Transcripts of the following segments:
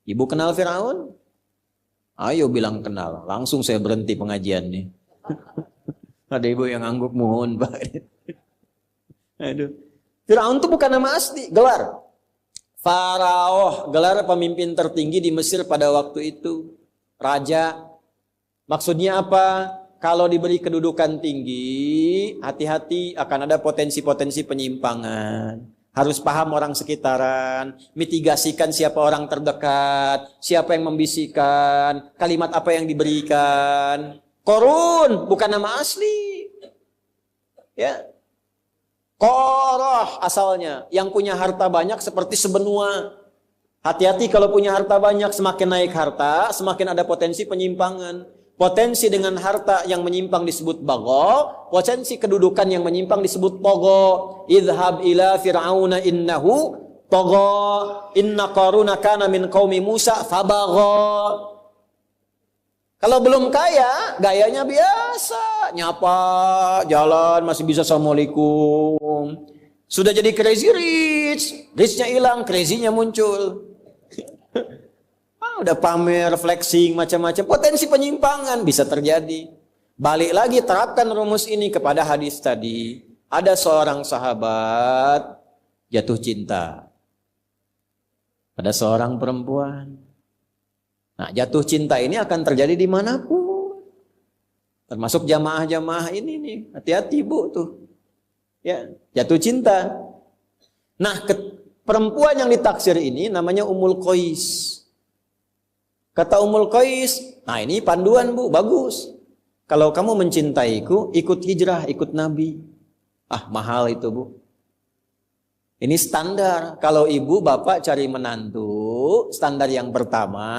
Ibu kenal Firaun? Ayo bilang kenal. Langsung saya berhenti pengajiannya. Ada ibu yang angguk, mohon Pak. Aduh. Firaun itu bukan nama asli, gelar. Faraoh, gelar pemimpin tertinggi di Mesir pada waktu itu. Raja. Maksudnya apa? Kalau diberi kedudukan tinggi, hati-hati akan ada potensi-potensi penyimpangan. Harus paham orang sekitaran, mitigasikan siapa orang terdekat, siapa yang membisikkan, kalimat apa yang diberikan. Korun bukan nama asli. Ya. Koroh asalnya, yang punya harta banyak seperti sebenua. Hati-hati kalau punya harta banyak, semakin naik harta, semakin ada potensi penyimpangan. Potensi dengan harta yang menyimpang disebut bago, potensi kedudukan yang menyimpang disebut togo. Idhab ila fir'auna innahu togo, inna qaruna kana min qaumi Musa fabago. Kalau belum kaya, gayanya biasa, nyapa, jalan masih bisa assalamualaikum. Sudah jadi crazy rich, richnya hilang, crazy-nya muncul. Udah pamer, flexing, macam-macam. Potensi penyimpangan bisa terjadi. Balik lagi, terapkan rumus ini kepada hadis tadi. Ada seorang sahabat jatuh cinta pada seorang perempuan. Nah, jatuh cinta ini akan terjadi dimanapun. Termasuk jamaah-jamaah ini nih. Hati-hati bu tuh. Ya, jatuh cinta. Nah, perempuan yang ditaksir ini namanya Ummul Qais. Kata Ummul Qais, nah ini panduan bu, bagus. Kalau kamu mencintaiku, ikut hijrah, ikut Nabi. Ah, mahal itu bu. Ini standar. Kalau ibu bapak cari menantu, standar yang pertama,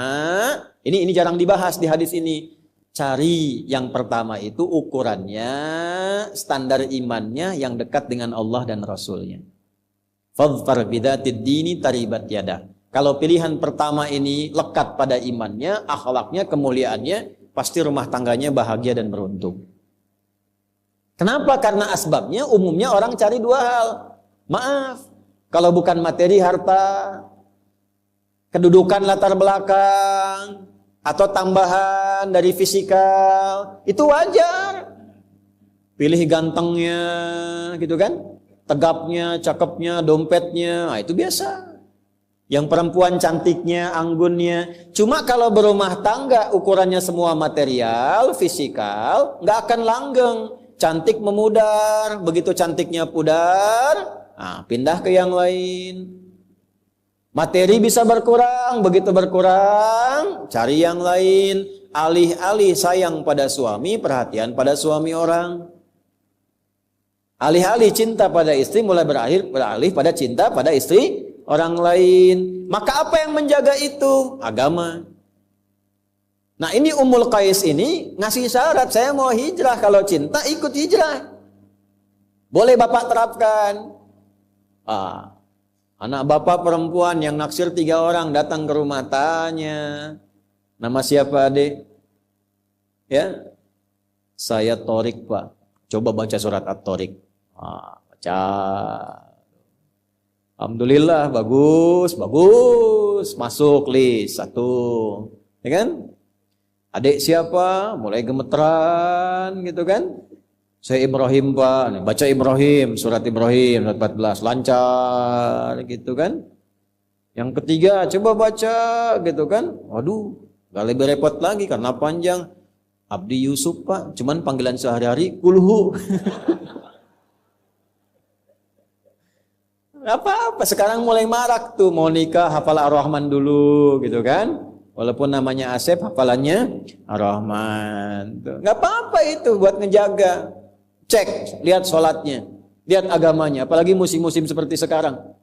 ini jarang dibahas di hadis ini. Cari yang pertama itu ukurannya, standar imannya yang dekat dengan Allah dan Rasulnya. Fadfar bidatid dini taribat yadah. Kalau pilihan pertama ini lekat pada imannya, akhlaknya, kemuliaannya, pasti rumah tangganya bahagia dan beruntung. Kenapa? Karena asbabnya umumnya orang cari dua hal. Maaf, kalau bukan materi, harta, kedudukan latar belakang, atau tambahan dari fisikal, itu wajar. Pilih gantengnya, gitu kan? Tegapnya, cakepnya, dompetnya, nah itu biasa. Yang perempuan cantiknya, anggunnya. Cuma kalau berumah tangga ukurannya semua material, fisikal, nggak akan langgeng. Cantik memudar, begitu cantiknya pudar, nah, pindah ke yang lain. Materi bisa berkurang, begitu berkurang, cari yang lain. Alih-alih sayang pada suami, perhatian pada suami orang. Alih-alih cinta pada istri, mulai beralih pada cinta pada istri orang lain. Maka apa yang menjaga itu? Agama. Nah ini Ummul Qais ini ngasih syarat, saya mau hijrah, kalau cinta ikut hijrah. Boleh bapak terapkan. Anak bapak perempuan yang naksir 3 orang datang ke rumah, tanya, nama siapa adik? Ya, saya Torik pak. Coba baca surat At-Torik. Baca. Alhamdulillah, bagus, masuk list 1, ya kan? Adik siapa? Mulai gemeteran, gitu kan? Saya Ibrahim pak, baca Ibrahim, surat Ibrahim, surat 14, lancar, gitu kan? Yang ketiga, coba baca, gitu kan? Waduh, gak lebih repot lagi karena panjang. Abdi Yusuf pak, cuman panggilan sehari-hari, kulhu. Apa-apa, sekarang mulai marak tuh, mau nikah hafal Ar-Rahman dulu, gitu kan? Walaupun namanya Asep, hafalannya Ar-Rahman. Gak apa-apa itu buat ngejaga. Cek, lihat sholatnya, lihat agamanya, apalagi musim-musim seperti sekarang.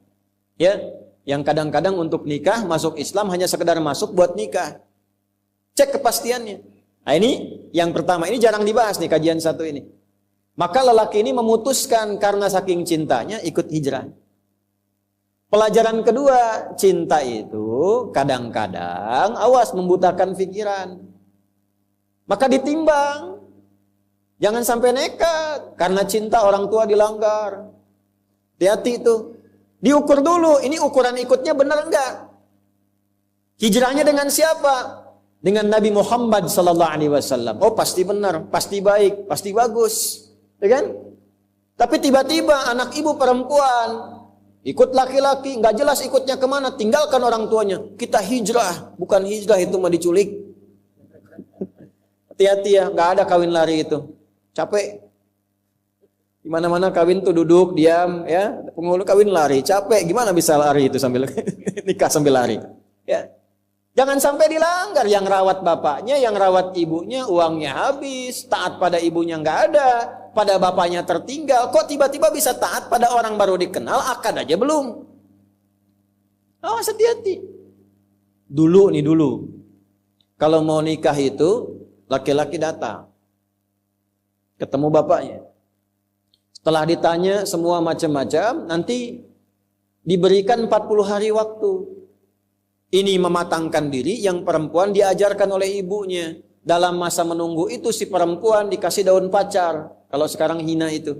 Ya, yang kadang-kadang untuk nikah, masuk Islam hanya sekedar masuk buat nikah. Cek kepastiannya. Nah ini, yang pertama, ini jarang dibahas nih kajian 1 ini. Maka lelaki ini memutuskan karena saking cintanya ikut hijrah. Pelajaran kedua, cinta itu kadang-kadang awas membutakan pikiran. Maka ditimbang. Jangan sampai nekat karena cinta orang tua dilanggar. Hati-hati itu. Diukur dulu, ini ukuran ikutnya benar enggak? Hijrahnya dengan siapa? Dengan Nabi Muhammad sallallahu alaihi wasallam. Oh, pasti benar, pasti baik, pasti bagus. Ya kan? Tapi tiba-tiba anak ibu perempuan ikut laki-laki, nggak jelas ikutnya kemana, tinggalkan orang tuanya. Kita hijrah, bukan hijrah itu mah diculik. Hati-hati ya, nggak ada kawin lari itu. Capek. Di mana-mana kawin tuh duduk, diam, ya. Penghulu kawin lari, capek. Gimana bisa lari itu sambil nikah sambil lari? Ya. Jangan sampai dilanggar. Yang rawat bapaknya, yang rawat ibunya, uangnya habis. Taat pada ibunya nggak ada, pada bapaknya tertinggal. Kok tiba-tiba bisa taat pada orang baru dikenal, akad aja belum? Awas, hati-hati. Dulu, kalau mau nikah itu, laki-laki datang. Ketemu bapaknya. Setelah ditanya semua macam-macam, nanti diberikan 40 hari waktu. Ini mematangkan diri, yang perempuan diajarkan oleh ibunya. Dalam masa menunggu itu si perempuan dikasih daun pacar. Kalau sekarang hina itu.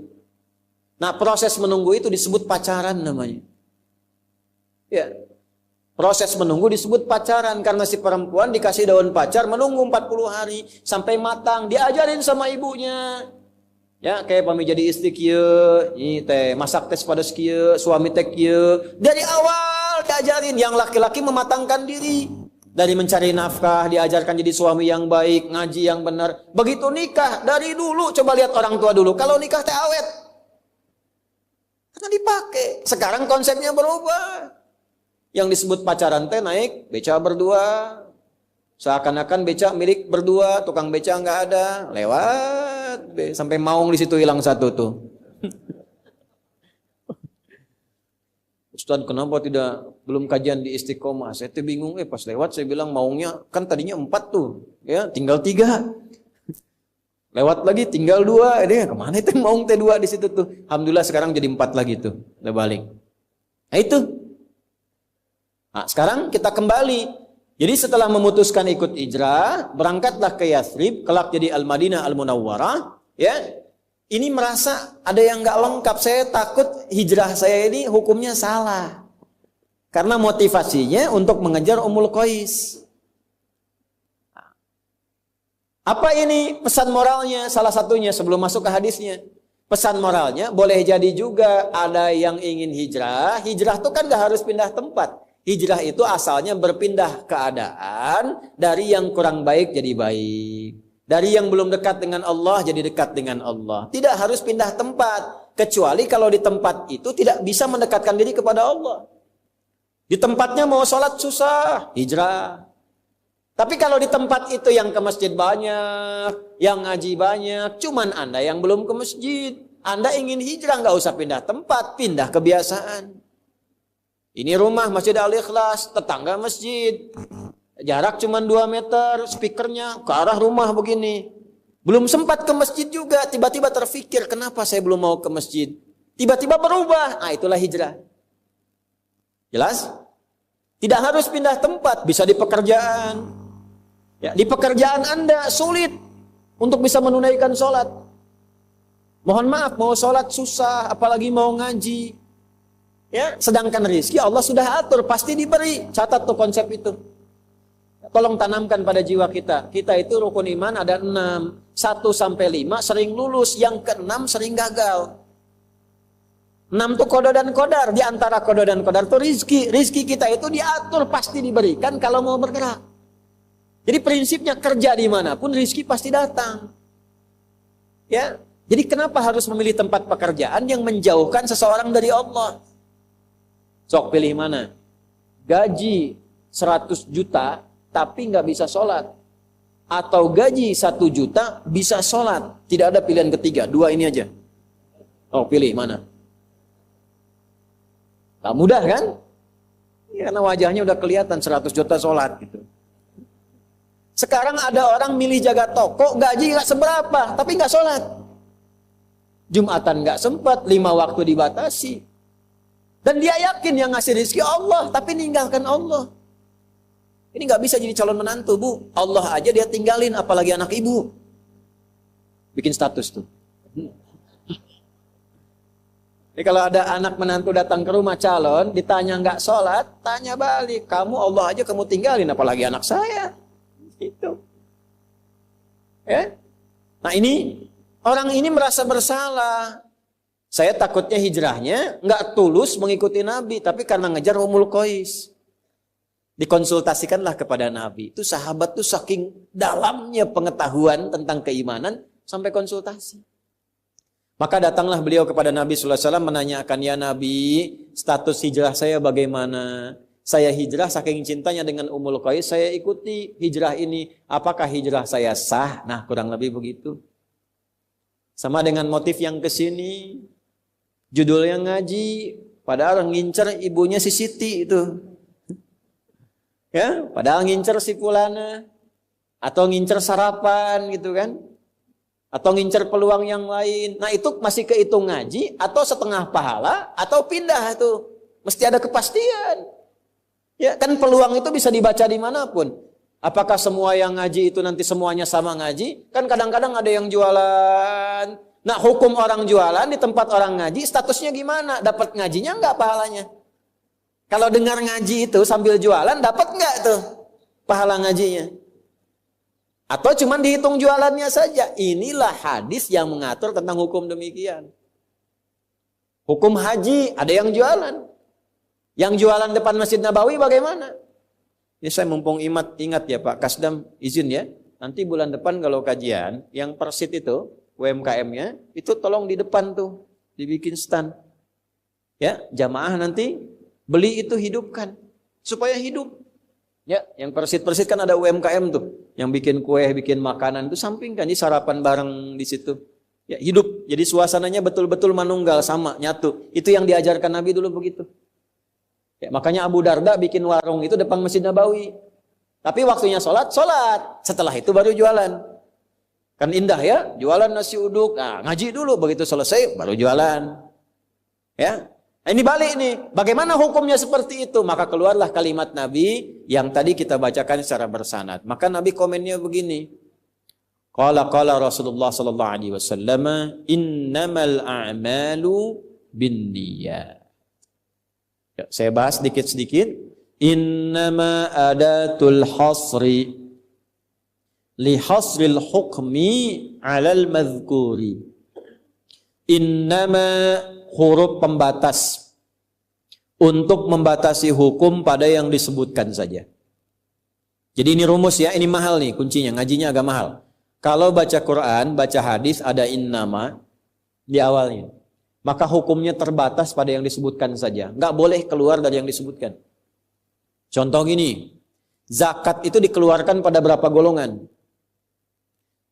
Nah, proses menunggu itu disebut pacaran namanya. Ya. Proses menunggu disebut pacaran karena si perempuan dikasih daun pacar menunggu 40 hari sampai matang, diajarin sama ibunya. Ya, kayak pami jadi istri kieu, ini teh masak tes pada kieu, suami teh kieu. Dari awal diajarin, yang laki-laki mematangkan diri. Dari mencari nafkah, diajarkan jadi suami yang baik, ngaji yang benar. Begitu nikah, dari dulu, coba lihat orang tua dulu. Kalau nikah teh awet. Karena dipakai. Sekarang konsepnya berubah. Yang disebut pacaran teh naik, beca berdua. Seakan-akan beca milik berdua, tukang beca nggak ada. Lewat. Sampai maung di situ hilang satu tuh. Ustaz, kenapa belum kajian di Istiqomah? Saya tuh bingung, pas lewat saya bilang maungnya kan tadinya 4 tuh, ya tinggal 3. Lewat lagi tinggal 2, kemana itu maung T2 di situ tuh? Alhamdulillah sekarang jadi 4 lagi tuh, udah balik. Nah itu. Nah, sekarang kita kembali. Jadi setelah memutuskan ikut hijrah, berangkatlah ke Yathrib, kelak jadi Al-Madinah Al-Munawwarah, ya. Ini merasa ada yang nggak lengkap. Saya takut hijrah saya ini hukumnya salah. Karena motivasinya untuk mengejar Ummul Qais. Apa ini pesan moralnya? Salah satunya sebelum masuk ke hadisnya. Pesan moralnya boleh jadi juga ada yang ingin hijrah. Hijrah itu kan nggak harus pindah tempat. Hijrah itu asalnya berpindah keadaan dari yang kurang baik jadi baik. Dari yang belum dekat dengan Allah jadi dekat dengan Allah. Tidak harus pindah tempat. Kecuali kalau di tempat itu tidak bisa mendekatkan diri kepada Allah. Di tempatnya mau sholat susah, hijrah. Tapi kalau di tempat itu yang ke masjid banyak, yang ngaji banyak, cuman Anda yang belum ke masjid. Anda ingin hijrah, nggak usah pindah tempat, pindah kebiasaan. Ini rumah Masjid Al-Ikhlas, tetangga masjid. Jarak cuma 2 meter, speakernya ke arah rumah begini. Belum sempat ke masjid juga, tiba-tiba terfikir, kenapa saya belum mau ke masjid? Tiba-tiba berubah, itulah hijrah. Jelas? Tidak harus pindah tempat, bisa di pekerjaan. Ya, di pekerjaan Anda sulit untuk bisa menunaikan sholat. Mohon maaf, mau sholat susah, apalagi mau ngaji. Ya, sedangkan rezeki Allah sudah atur, pasti diberi. Catat tuh konsep itu. Tolong tanamkan pada jiwa kita. Kita itu rukun iman ada 6. 1 sampai 5 sering lulus, yang ke-6 sering gagal. 6 itu kodo dan kodar. Di antara kodo dan kodar itu rizki. Rizki kita itu diatur, pasti diberikan kalau mau bergerak. Jadi prinsipnya kerja dimanapun rizki pasti datang. Ya, jadi kenapa harus memilih tempat pekerjaan yang menjauhkan seseorang dari Allah? Sok pilih mana? Gaji 100 juta tapi nggak bisa sholat, atau gaji 1 juta bisa sholat, tidak ada pilihan ketiga, 2 ini aja. Oh, pilih mana? Gak mudah kan? Ya, karena wajahnya udah kelihatan 100 juta sholat gitu. Sekarang ada orang milih jaga toko, gaji nggak seberapa, tapi nggak sholat. Jumatan nggak sempat, 5 waktu dibatasi. Dan dia yakin yang ngasih rezeki Allah, tapi ninggalkan Allah. Ini nggak bisa jadi calon menantu, Bu. Allah aja dia tinggalin, apalagi anak ibu. Bikin status tuh. Jadi kalau ada anak menantu datang ke rumah calon, ditanya nggak sholat, tanya balik. Kamu Allah aja kamu tinggalin, apalagi anak saya. Itu. Ya? Nah ini, orang ini merasa bersalah. Saya takutnya hijrahnya nggak tulus mengikuti Nabi, tapi karena ngejar Ummul Qais. Dikonsultasikanlah kepada Nabi. Itu sahabat tuh saking dalamnya pengetahuan tentang keimanan, sampai konsultasi. Maka datanglah beliau kepada Nabi sallallahu alaihi wasallam menanyakan, ya Nabi, status hijrah saya bagaimana? Saya hijrah saking cintanya dengan Ummul Qais, saya ikuti hijrah ini. Apakah hijrah saya sah? Nah, kurang lebih begitu. Sama dengan motif yang kesini, judulnya ngaji, padahal ngincer ibunya si Siti itu. Ya, padahal ngincer si Fulana, atau ngincer sarapan gitu kan. Atau ngincer peluang yang lain. Nah itu masih kehitung ngaji, atau setengah pahala, atau pindah itu. Mesti ada kepastian. Ya kan peluang itu bisa dibaca dimanapun. Apakah semua yang ngaji itu nanti semuanya sama ngaji? Kan kadang-kadang ada yang jualan. Nah hukum orang jualan di tempat orang ngaji, statusnya gimana? Dapat ngajinya enggak pahalanya? Kalau dengar ngaji itu sambil jualan, dapat enggak tuh pahala ngajinya? Atau cuma dihitung jualannya saja. Inilah hadis yang mengatur tentang hukum demikian. Hukum haji, ada yang jualan. Yang jualan depan Masjid Nabawi bagaimana? Ini saya mumpung ingat ya Pak Kasdam, izin ya. Nanti bulan depan kalau kajian, yang persit itu, UMKM-nya, itu tolong di depan tuh, dibikin stand. Ya, jamaah nanti beli itu hidupkan. Supaya hidup. Ya, yang persit-persit kan ada UMKM tuh, yang bikin kue, bikin makanan itu sampingkan, jadi sarapan bareng di situ. Ya, hidup. Jadi suasananya betul-betul manunggal sama, nyatu. Itu yang diajarkan Nabi dulu begitu. Ya, makanya Abu Darda bikin warung itu depan Masjid Nabawi. Tapi waktunya sholat. Setelah itu baru jualan. Kan indah ya, jualan nasi uduk. Nah, ngaji dulu, begitu selesai baru jualan. Ya. Nah, ini balik nih, bagaimana hukumnya seperti itu? Maka keluarlah kalimat Nabi yang tadi kita bacakan secara bersanad. Maka Nabi komennya begini. Qala Rasulullah sallallahu alaihi wasallam, innamal a'malu binniyat. Ya, saya bahas sedikit-sedikit. Innama adatul hasri li hasril hukmi 'alal madhkuri. Innama huruf pembatas untuk membatasi hukum pada yang disebutkan saja. Jadi ini rumus ya, ini mahal nih kuncinya, ngajinya agak mahal. Kalau baca Quran, baca hadis ada innama di awalnya. Maka hukumnya terbatas pada yang disebutkan saja. Nggak boleh keluar dari yang disebutkan. Contoh gini, zakat itu dikeluarkan pada berapa golongan?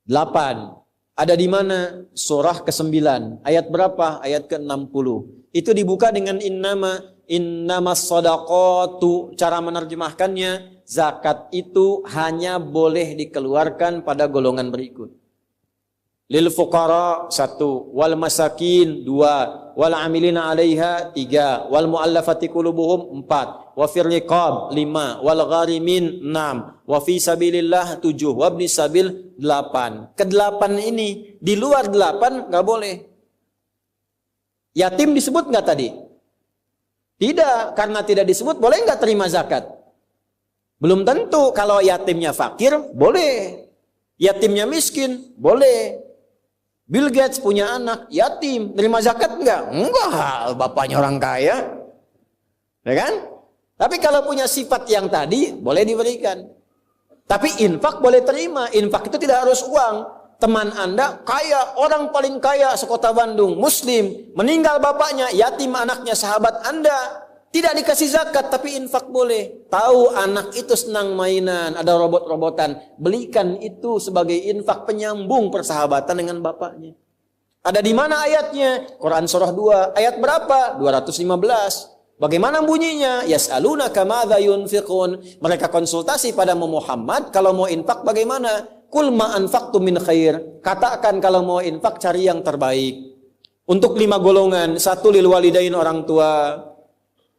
8. Ada di mana? Surah ke-9. Ayat berapa? Ayat ke-60. Itu dibuka dengan innamas shadaqatu. Cara menerjemahkannya, zakat itu hanya boleh dikeluarkan pada golongan berikut. Lil fuqara 1, wal masakin 2, wal amilina 'alaiha 3, wal muallafati qulubuhum 4, wa fir riqab 5, wal gharimin 6, wa fi sabilillah 7, wa ibnis sabil 8. Ke-8 ini, di luar 8 enggak boleh. Yatim disebut enggak tadi? Tidak, karena tidak disebut boleh enggak terima zakat? Belum tentu. Kalau yatimnya fakir, boleh. Yatimnya miskin, boleh. Bill Gates punya anak yatim, terima zakat enggak? Enggak, bapaknya orang kaya. Ya kan? Tapi kalau punya sifat yang tadi, boleh diberikan. Tapi infak boleh terima. Infak itu tidak harus uang. Teman Anda kaya, orang paling kaya sekota Bandung, muslim, meninggal bapaknya, yatim anaknya, sahabat Anda, tidak dikasih zakat, tapi infak boleh. Tahu anak itu senang mainan, ada robot-robotan, belikan itu sebagai infak penyambung persahabatan dengan bapaknya. Ada di mana ayatnya? Quran surah 2, ayat berapa? 215. Bagaimana bunyinya? Yas'alunaka madza yunfiqun. Mereka konsultasi pada Muhammad, kalau mau infak bagaimana? Qul ma anfaqtum min khair. Katakan kalau mau infak cari yang terbaik. Untuk 5 golongan, 1 lil walidain orang tua,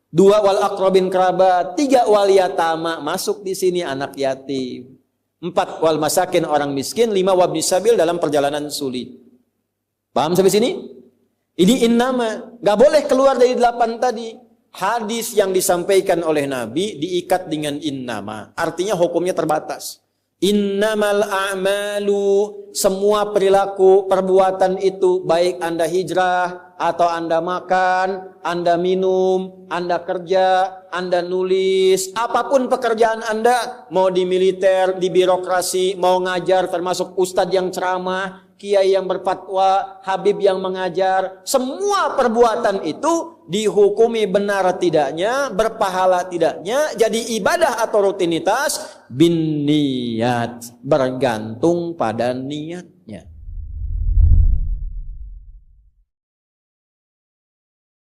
2 wal aqrabin kerabat, 3 wal yatama, masuk di sini anak yatim. 4 wal masakin orang miskin, 5 wabnis sabil dalam perjalanan sulit. Paham sampai sini? Ini innama, gak boleh keluar dari 8 tadi. Hadis yang disampaikan oleh Nabi diikat dengan innama. Artinya hukumnya terbatas. Innamal a'malu, semua perilaku, perbuatan itu, baik Anda hijrah, atau Anda makan, Anda minum, Anda kerja, Anda nulis, apapun pekerjaan Anda, mau di militer, di birokrasi, mau ngajar, termasuk ustadz yang ceramah, kiai yang berfatwa, habib yang mengajar, semua perbuatan itu dihukumi benar tidaknya, berpahala tidaknya, jadi ibadah atau rutinitas bin niat, bergantung pada niat.